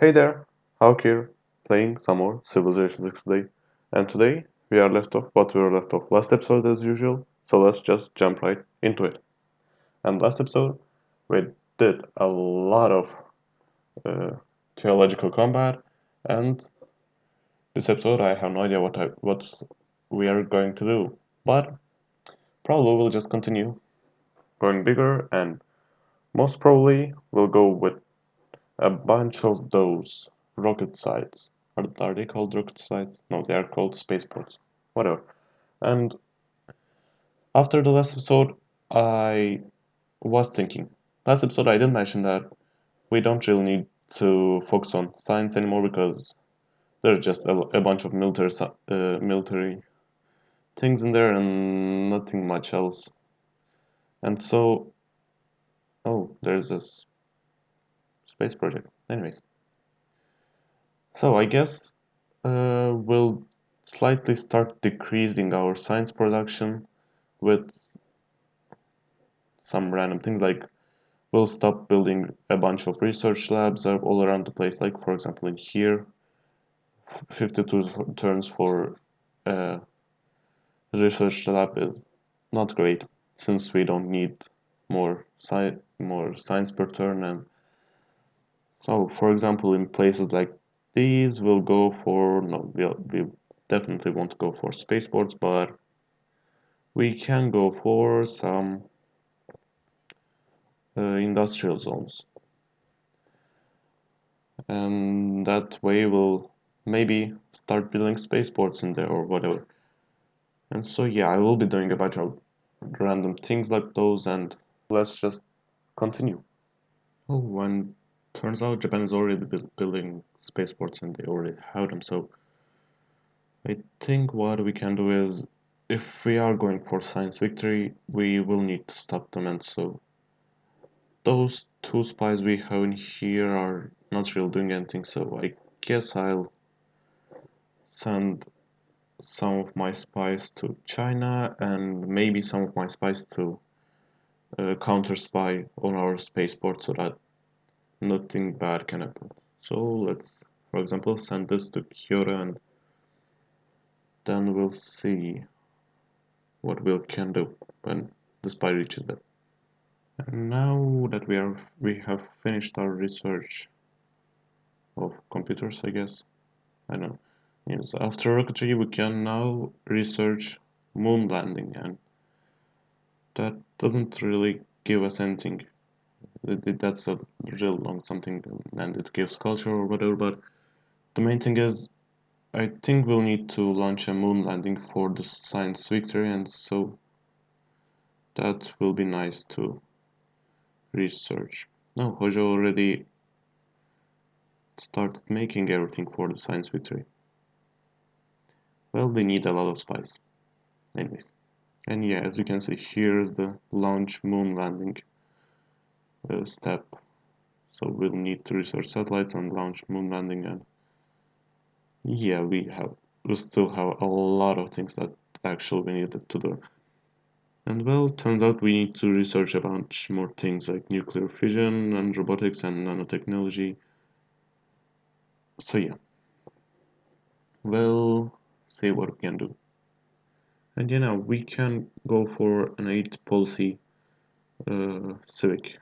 Hey there, Hawk here, playing some more Civilization 6 today. And today we are left off what we were left off last episode as usual, so let's just jump right into it. And last episode we did a lot of uh, theological combat, and this episode I have no idea what we are going to do, but probably we'll just continue going bigger, and most probably we'll go with a bunch of those rocket sites. Are they called rocket sites? No, they are called spaceports. Whatever. And after the last episode, I was thinking. Last episode, I did mention that we don't really need to focus on science anymore because there's just a bunch of military things in there and nothing much else. And so, oh, there's a space project. Anyways, so I guess we'll slightly start decreasing our science production with some random things like we'll stop building a bunch of research labs all around the place. Like for example in here, 52 turns for a research lab is not great since we don't need more science per turn. And so for example in places like these we'll go for no we definitely won't go for spaceports, but we can go for some industrial zones, and that way we'll maybe start building spaceports in there or whatever. And so yeah, I will be doing a bunch of random things like those, and let's just continue. Oh, and turns out Japan is already building spaceports and they already have them, so I think what we can do is if we are going for science victory, we will need to stop them, and so those two spies we have in here are not really doing anything, so I guess I'll send some of my spies to China and maybe some of my spies to counter spy on our spaceport so that nothing bad can happen. So let's, for example, send this to Kyoto and then we'll see what we can do when the spy reaches there. And now that we have finished our research of computers, I guess. I don't know. Yes, after rocketry, we can now research moon landing, and that doesn't really give us anything. That's a real long something, and it gives culture or whatever. But the main thing is, I think we'll need to launch a moon landing for the science victory, and so that will be nice to research. No, Hojo already started making everything for the science victory. Well, we need a lot of spice. Anyways. And yeah, as you can see, here's the launch moon landing step. So we'll need to research satellites and launch moon landing, and yeah, we still have a lot of things that actually we needed to do. And well, turns out we need to research a bunch more things like nuclear fission and robotics and nanotechnology. So yeah, we'll see what we can do. And you know, we can go for an 8 policy civic.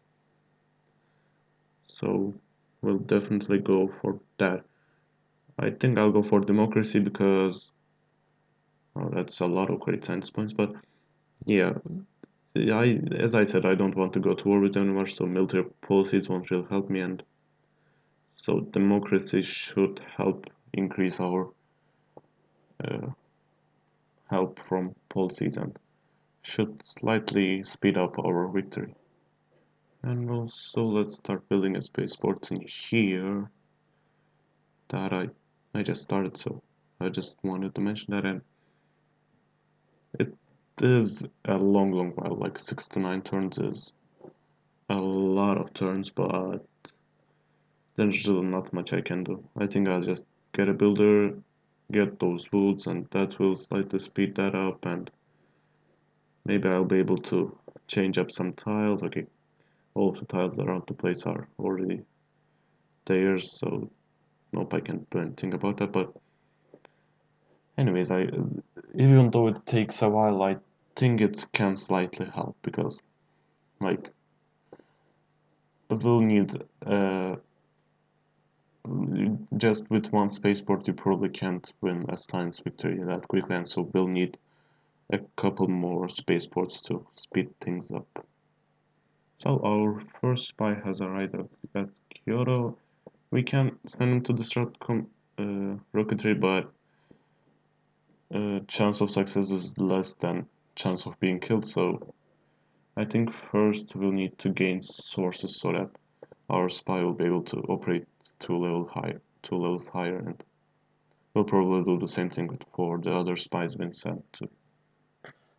So we'll definitely go for that. I think I'll go for democracy because that's a lot of great science points. But yeah, as I said, I don't want to go to war with anyone, so military policies won't really help me, and so democracy should help increase our uh, help from policies and should slightly speed up our victory. And also, let's start building a spaceport in here that I just started, so I just wanted to mention that. And it is a long while, like 6 to 9 turns is a lot of turns, but there's really not much I can do. I think I'll just get a builder, get those woods, and that will slightly speed that up, and maybe I'll be able to change up some tiles. Okay, all of the tiles around the place are already there, so nope, I can't do anything about that. But anyways, I even though it takes a while, I think it can slightly help because like we'll need just with one spaceport you probably can't win a science victory that quickly, and so we'll need a couple more spaceports to speed things up. So our first spy has arrived at Kyoto. We can send him to disrupt rocketry, but chance of success is less than chance of being killed. So I think first we'll need to gain sources so that our spy will be able to operate two levels higher, and we'll probably do the same thing for the other spies being sent to.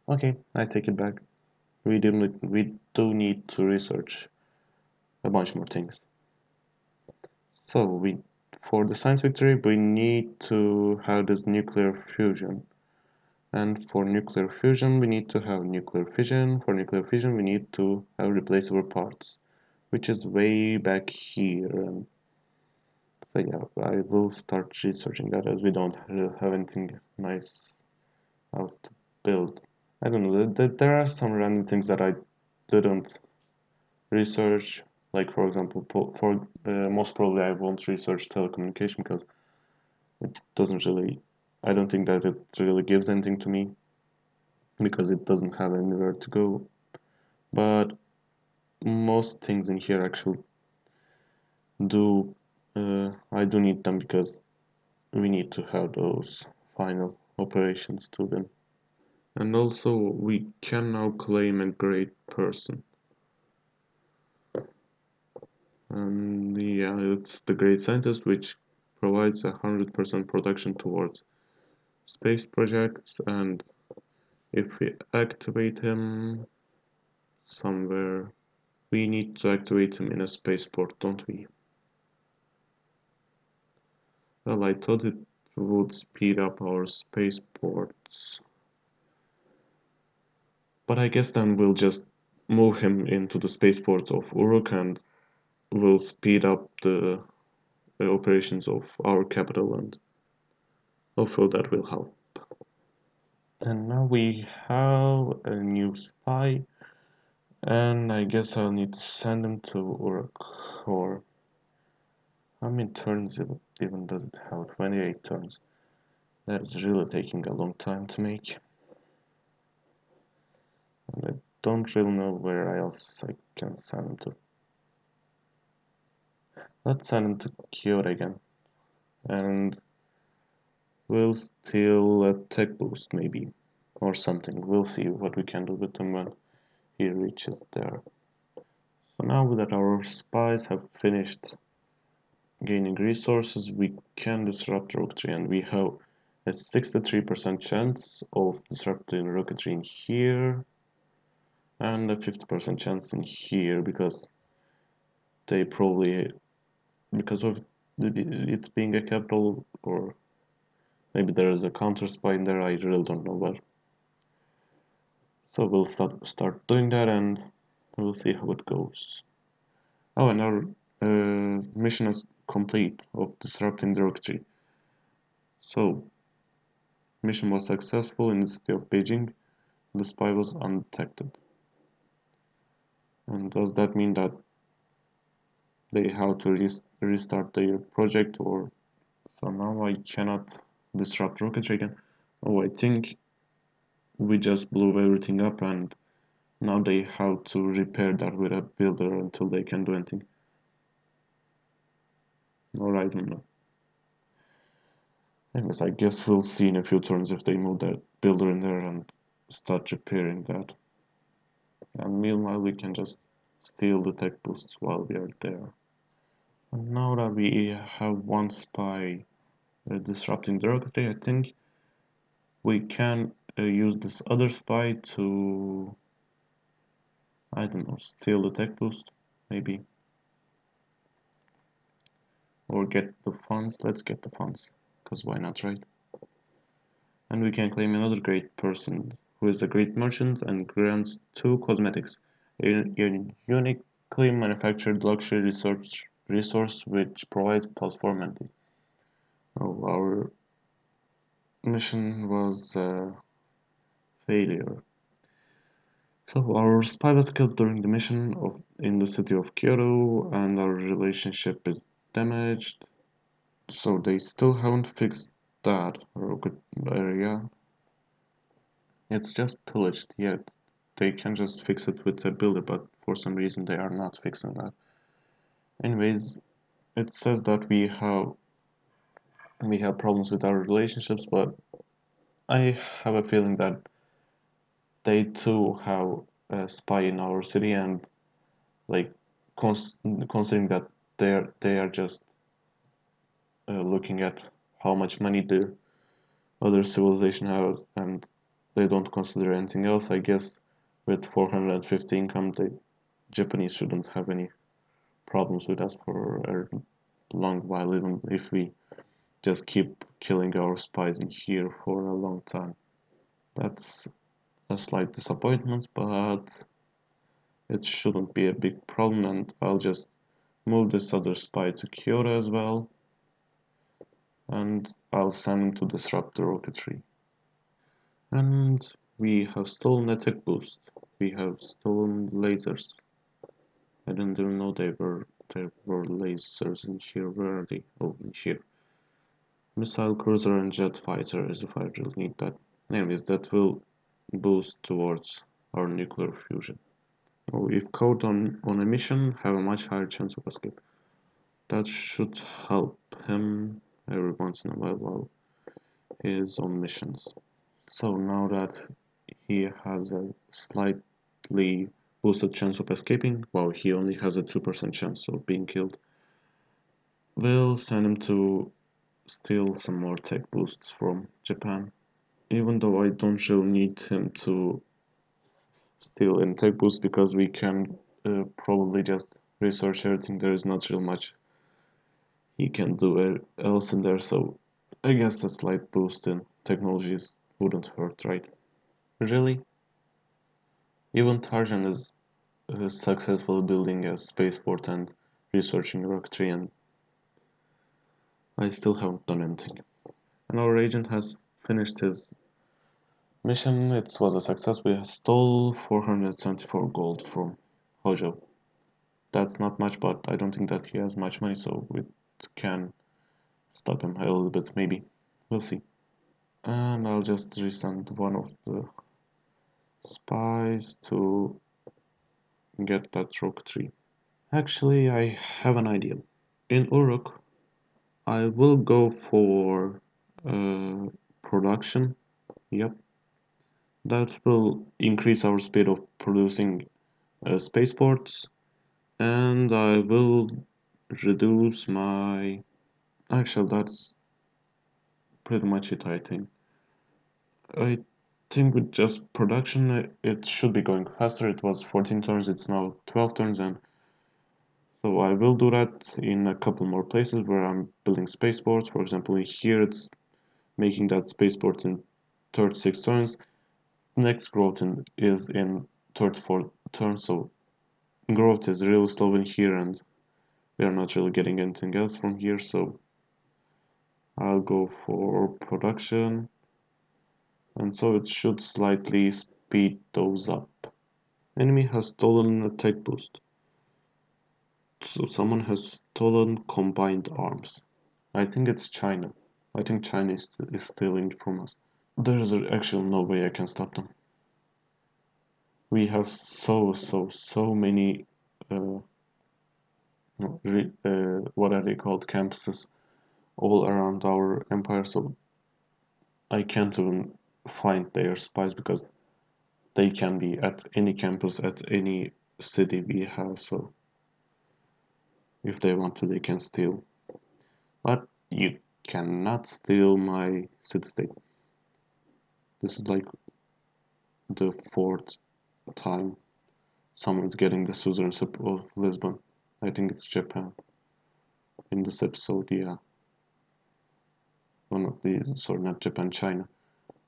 Okay, I take it back. We do need to research a bunch more things. So we, for the science victory, we need to have this nuclear fusion. And for nuclear fusion, we need to have nuclear fission. For nuclear fission, we need to have replaceable parts, which is way back here. And so yeah, I will start researching that as we don't have anything nice else to build. I don't know. There are some random things that I didn't research. Like for example, for most probably I won't research telecommunication because it doesn't really. I don't think that it really gives anything to me because it doesn't have anywhere to go. But most things in here actually do. I do need them because we need to have those final operations to win. And also, we can now claim a great person. And yeah, it's the great scientist, which provides 100% protection towards space projects. And if we activate him somewhere, we need to activate him in a spaceport, don't we? Well, I thought it would speed up our spaceports. But I guess then we'll just move him into the spaceport of Uruk and we'll speed up the operations of our capital, and hopefully that will help. And now we have a new spy, and I guess I'll need to send him to Uruk. Or how many turns even does it have? 28 turns. That is really taking a long time to make. And I don't really know where else I can send him to. Let's send him to Kyoto again. And we'll steal a tech boost maybe. Or something. We'll see what we can do with him when he reaches there. So now that our spies have finished gaining resources, we can disrupt rocketry, and we have a 63% chance of disrupting rocketry in here and a 50% chance in here because they probably, because of it being a capital, or maybe there is a counter spy in there, I really don't know, but so we'll start doing that and we'll see how it goes. Oh, and our mission is complete of disrupting the rocketry. So, mission was successful in the city of Beijing. The spy was undetected. And does that mean that they have to restart their project, or so now I cannot disrupt rocketry again? Oh, I think we just blew everything up and now they have to repair that with a builder until they can do anything. Or I don't know. Anyways, I guess we'll see in a few turns if they move that builder in there and start repairing that. And meanwhile, we can just steal the tech boosts while we are there. And now that we have one spy disrupting the rocketry, I think we can use this other spy to, I don't know, steal the tech boost, maybe. Or get the funds. Let's get the funds, because why not, right? And we can claim another great person who is a great merchant and grants two cosmetics, a uniquely manufactured luxury resource which provides plus 4 mentality. Oh, our mission was a failure. So our spy was killed during the mission in the city of Kyoto, and our relationship is damaged. So they still haven't fixed that rocket area. It's just pillaged, yet they can just fix it with a builder, but for some reason they are not fixing that. Anyways, it says that we have problems with our relationships, but I have a feeling that they too have a spy in our city, and like cons considering that they are just looking at how much money the other civilization has, and they don't consider anything else. I guess with 450 income, the Japanese shouldn't have any problems with us for a long while, even if we just keep killing our spies in here for a long time. That's a slight disappointment, but it shouldn't be a big problem, and I'll just move this other spy to Kyoto as well, and I'll send him to disrupt the rocketry. And we have stolen a tech boost. We have stolen lasers. I didn't even know there were lasers in here. Where are they? Oh, in here. Missile cruiser and jet fighter, as if I really need that. Anyways, that will boost towards our nuclear fusion. Oh, if caught on a mission, have a much higher chance of escape. That should help him every once in a while he is on missions. So now that he has a slightly boosted chance of escaping, while he only has a 2% chance of being killed, we'll send him to steal some more tech boosts from Japan. Even though I don't really need him to steal any tech boosts because we can probably just research everything. There is not real much he can do else in there, so I guess a slight boost in technologies wouldn't hurt, right? Really? Even Tarjan is successful building a spaceport and researching rocketry, and I still haven't done anything. And our agent has finished his mission. It was a success. We stole 474 gold from Hojo. That's not much, but I don't think that he has much money, so we can stop him a little bit, maybe. We'll see. And I'll just resend one of the spies to get that rocketry. Actually, I have an idea. In Uruk, I will go for uh, production. Yep, that will increase our speed of producing spaceports, and I will reduce my. Actually, that's pretty much it, I think. I think with just production, it should be going faster. It was 14 turns, it's now 12 turns, and so I will do that in a couple more places where I'm building spaceports. For example, here it's making that spaceport in 36 turns. Next growth is in 34 turns, so growth is really slow in here, and we are not really getting anything else from here, so I'll go for production, and so it should slightly speed those up. Enemy has stolen a tech boost. So someone has stolen combined arms. I think it's China. I think China is stealing from us. There is actually no way I can stop them. We have so many uh, what are they called, campuses all around our empire, so I can't even find their spies because they can be at any campus at any city we have, so if they want to they can steal, but you cannot steal my city state. This is like the fourth time someone's getting the suzerainship of Lisbon. I think it's Japan in this episode, yeah. One of the, sorry, not Japan, China.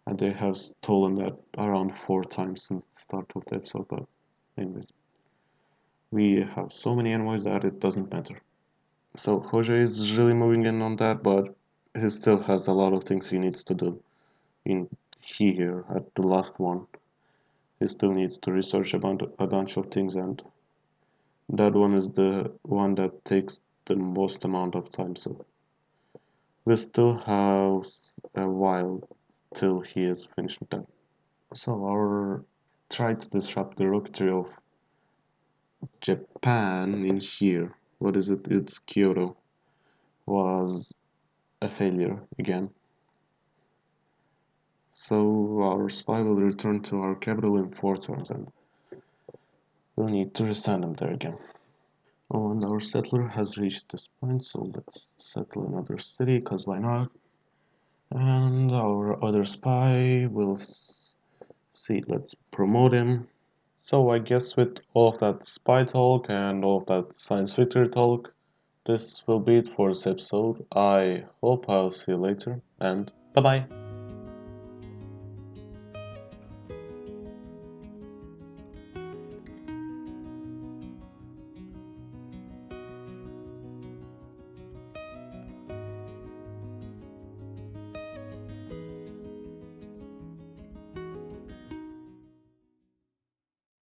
And they have stolen that around 4 times since the start of the episode, but anyways. We have so many envoys that it doesn't matter. So Hojo is really moving in on that, but he still has a lot of things he needs to do. In here, at the last one, he still needs to research about a bunch of things, and that one is the one that takes the most amount of time. So we still have a while till he is finished with that. So our try to disrupt the rocketry of Japan in here. What is it? It's Kyoto. Was a failure again. So our spy will return to our capital in 4 turns, and we'll need to resend him there again. Oh, and our settler has reached this point, so let's settle another city, cause why not? And our other spy will see, let's promote him. So I guess with all of that spy talk and all of that science victory talk, this will be it for this episode. I hope I'll see you later, and bye bye.